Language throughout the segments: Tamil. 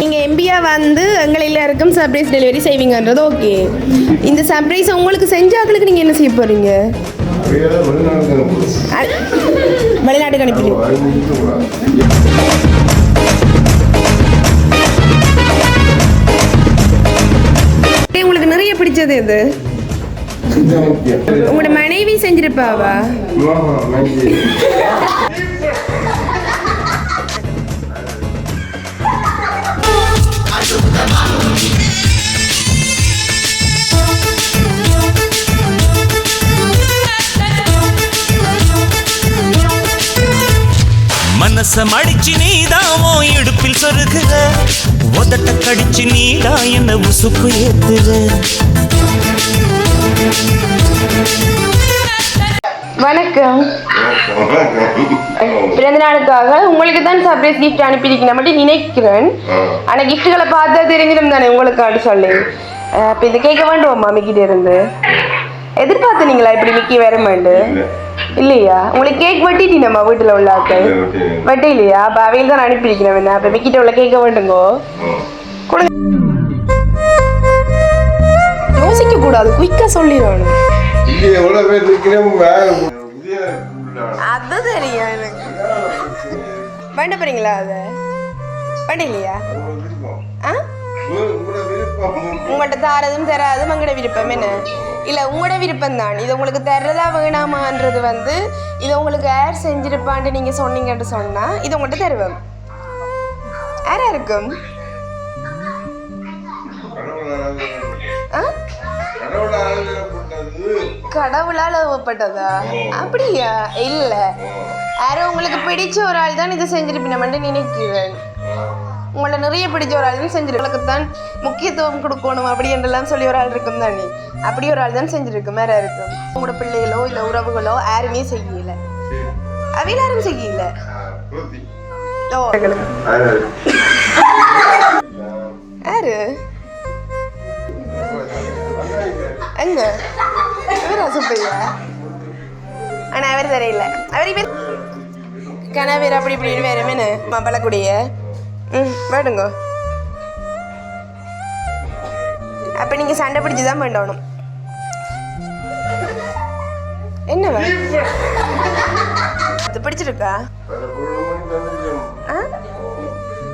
நீங்க எம்பியா வந்து எங்கள் எல்லாருக்கும் சர்ப்ரைஸ் டெலிவரி செய்வீங்கன்றது ஓகே. இந்த சர்ப்ரைஸ் உங்களுக்கு செஞ்சாக்களுக்கு நீங்க என்ன செய்ய போறீங்க? வெளிநாட்டுக்கு அனுப்பிடுங்க. உங்களுக்கு நிறைய பிடிச்சது எது? உங்களோட மனைவி செஞ்சிருப்பாவா? மனச மடிச்சு நீதாவோ இடுப்பில் சொருகுற, உதட்ட கடிச்சு நீடா என்ன உசுப்பு ஏத்துற. வணக்கம். பிறந்த நாளுக்காக உங்களுக்கு தான் சர்ப்ரைஸ் கிஃப்ட் அனுப்பியிருக்கேன் மட்டும் நினைக்கிறேன். ஆனா கிஃப்ட்டுகளை பார்த்தா தெரிஞ்சிடும் தானே உங்களுக்கு சொல்லி. இப்போ இந்த கேட்க வேண்டுவோம் மிக்கிட்ட இருந்து. எதிர்பார்த்தீங்களா இப்படி மிக்கி வரமாண்டு? இல்லையா? உங்களுக்கு கேக் வெட்டிட்டி நம்ம வீட்டுல உள்ள ஆட்கள் வெட்ட இல்லையா? அப்ப அவையில் தான் அனுப்பியிருக்கிறேன். என்ன அப்ப மிக்கிட்ட உள்ள கேட்க வேண்டுங்கோ. யோசிக்க கூடாது, குயிக்கா சொல்லிடணும். அது தெரியும் எனக்கு. வேண்ட போறீங்களா? அத வேண்ட இல்லையா? உங்கள்கிட்ட தாரதும் தராதும் உங்களோட விருப்பம். என்ன இல்லை உங்களோட விருப்பம் தான். இது உங்களுக்கு தர்றதா வேணாமான்றது வந்து இதை உங்களுக்கு யார் செஞ்சிருப்பான்ட்டு நீங்கள் சொன்னீங்கன்னு சொன்னால் இது உங்கள்கிட்ட தருவேன். யாரா இருக்கும்? கடவுளால் ஏவப்பட்டதா? அப்படியா? இல்லை, யாரோ உங்களுக்கு பிடிச்ச ஒரு ஆள் தான் இதை செஞ்சிருப்பீங்கன்னு நினைக்கிறேன். உங்களை நிறைய பிடிச்ச ஒரு ஆள் தான் செஞ்சிருக்கு. தான் முக்கியத்துவம் கொடுக்கணும் அப்படி என்றெல்லாம் சொல்லி ஒரு ஆள் இருக்கும் தானே, அப்படி ஒரு ஆள் தான் செஞ்சிருக்கு. மேல இருக்கும் உங்களோட பிள்ளைகளோ இல்லை உறவுகளோ யாருமே செய்யல, அவையில யாரும் செய்யல. யாரு எங்க சுப்பையா? ஆனா அவர் தெரியல. அவரை பேர் கனவேர் அப்படி இப்படின்னு வேற மேனு மப்பளக்கூடிய வேடுங்க. அப்ப நீங்க சண்டை பிடிச்சு தான் பண்ணணும். என்ன இது பிடிச்சிருக்கா?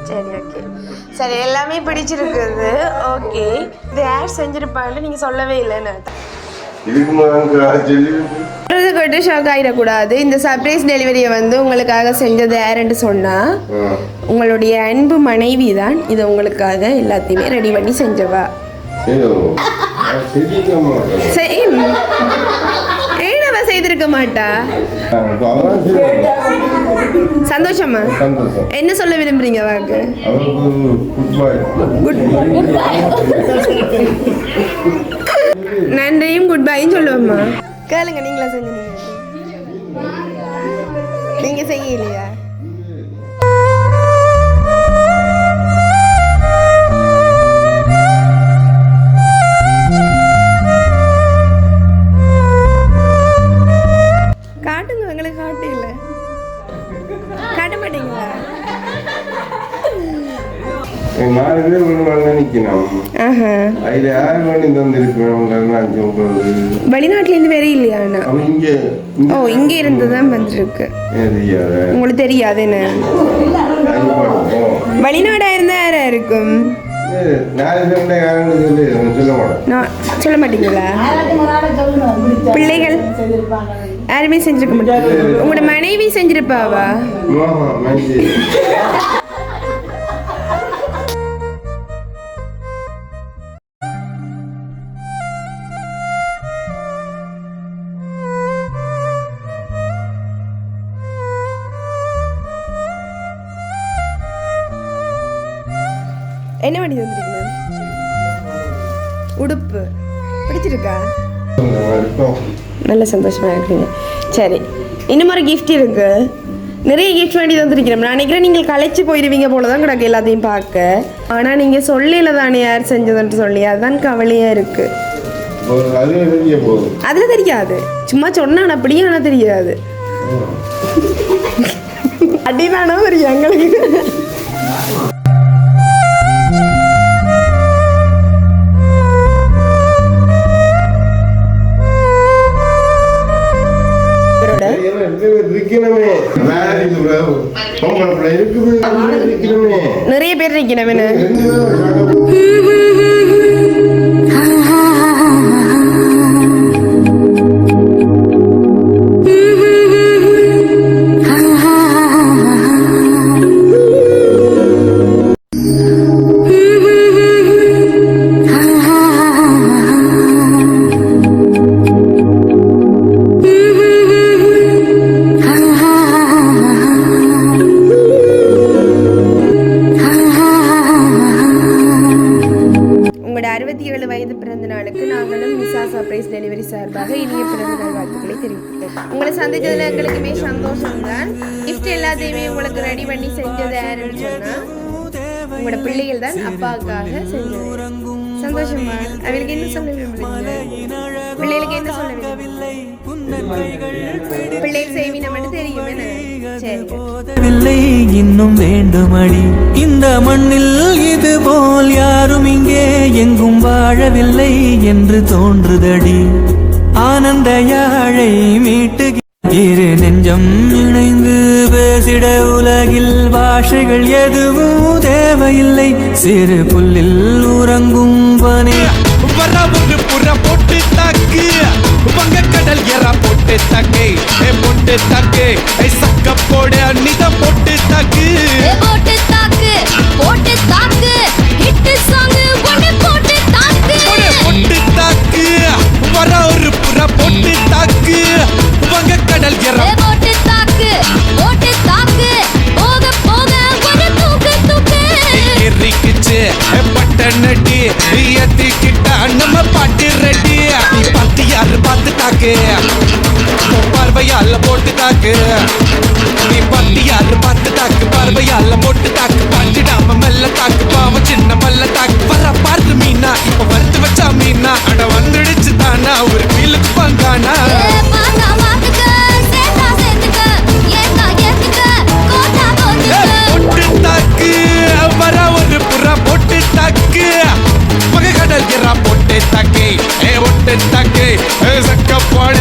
சரி, ஓகே, சரி, எல்லாமே பிடிச்சிருக்குது. ஓகே, இது யார் செஞ்சிருப்பாங்கன்னு நீங்க சொல்லவே இல்லைன்னு கேட்டு ஷாக் ஆகிடக்கூடாது. இந்த சர்ப்ரைஸ் டெலிவரியை வந்து உங்களுக்காக செஞ்சது யாருன்னு சொன்னால் உங்களுடைய அன்பு மனைவி தான். இது உங்களுக்காக எல்லாத்தையுமே ரெடி பண்ணி செஞ்சவா. ஏனவா செய்திருக்க மாட்டா? சந்தோஷமா? என்ன சொல்ல விரும்புறீங்க வாக்கு? நன்றியும் குட் பையும் சொல்லுவோம்மா. கேளுங்க, நீங்களா செஞ்சீங்க? நீங்க செய்யலையா? காட்டுங்க, எங்களுக்கு காட்டு இல்லை. காட்ட மாட்டீங்களா? வெளிநாட்டுல இருந்து வேற இல்லையா? ஓ, இங்க இருந்துதான் வந்திருக்கு. உங்களுக்கு தெரியாது என்ன? வெளிநாடா இருந்தா யாரா இருக்கும்? சொல்ல மாட்டீங்களா? பிள்ளைகள் யாருமே செஞ்சிருக்க மாட்டாங்க. உங்களோட மனைவி செஞ்சிருப்பாவா? என்ன பண்ணி வந்துருக்கீங்க? உடுப்பு பிடிச்சிருக்கா? நல்ல சந்தோஷமா இருக்கீங்க. சரி, இன்னும் ஒரு கிஃப்ட் இருக்கு. நிறைய கிஃப்ட் வேண்டி வந்துருக்கிறோம். நான் நினைக்கிறேன் நீங்கள் களைச்சி போயிடுவீங்க போல தான் கிடக்கு எல்லாத்தையும் பார்க்க. ஆனால் நீங்கள் சொல்லல தானே யார் செஞ்சதுன்ட்டு சொல்லி, அதுதான் கவலையாக இருக்கு. அதில் தெரியாது, சும்மா சொன்னான் அப்படியே, ஆனால் தெரியாது. வேணாம் ஒரு எங்களுக்கு நிறைய பேர் இருக்கணும் டெலிவரி சார்பாக இனிய பிறந்தநாள் வாழ்த்துக்களை தெரிவிக்கிறேன். உங்களை சந்திச்சதுல எங்களுக்குமே சந்தோஷம் தான். கிஃப்ட் எல்லாத்தையுமே உங்களுக்கு ரெடி பண்ணி செஞ்சது யாருன்னு சொன்னா உங்களோட பிள்ளைகள் தான் அப்பாவுக்காக செஞ்சது. சந்தோஷமா? அவருக்கு என்ன சொல்ல விரும்புறீங்க? பிள்ளைகளுக்கு என்ன சொல்ல விரும்புறீங்க? பிள்ளைகள் செய்வீங்க மட்டும் தெரியும் என்ன? சரி, இன்னும் வேண்டுமடி இந்த மண்ணில் இது போல் யாரும் இங்கே எங்கும் வாழவில்லை என்று தோன்றுதடி. ஆனந்த யாழை மீட்டு இரு நெஞ்சம் இணைந்து பேசிட உலகில் பாஷைகள் எதுவும் தேவையில்லை. சிறு புல்லில் உறங்கும் பனே ஒரு புற போட்டு தாக்கு வங்க கடல் எறா போட்டு தாக்கு போட்டு தாக்கு சக்க போட நித போட்டு தாக்கு போட்டு தாக்கு போட்டு தாக்கு ஹிட் சாங் ஒன்னு போட்டு தாக்கு போட்டு தாக்கு வர ஒரு புற போட்டு தாக்கு வங்க கடல் எறா போட்டு தாக்கு போக போக ஒரு தூக்கு தூக்கு எரிக்குச்சு பட்டனடி ஏத்திக்கிட்ட நம்ம பாட்டு ரெடி. பார்த்து யாரு பார்த்து தாக்கு பார்வையால போட்டு தாக்கு. நீ பார்த்து யாரு பார்த்து தாக்கு பார்வையால போட்டு தாக்கு. பாஞ்சிடாம மெல்ல தாக்கு பாவம் சின்ன மல்ல தாக்கு. வர பார்த்து மீனா இப்ப வறுத்து வச்சா மீனா அட வந்துடுச்சு தானா ஒரு வீலுக்கு பங்கானா. போட்டு தாக்கு வர ஒரு புறா போட்டு தாக்கு பகை கடல் எறா போட்டு தாக்கு ஒட்டு தாக்கு சக்க போட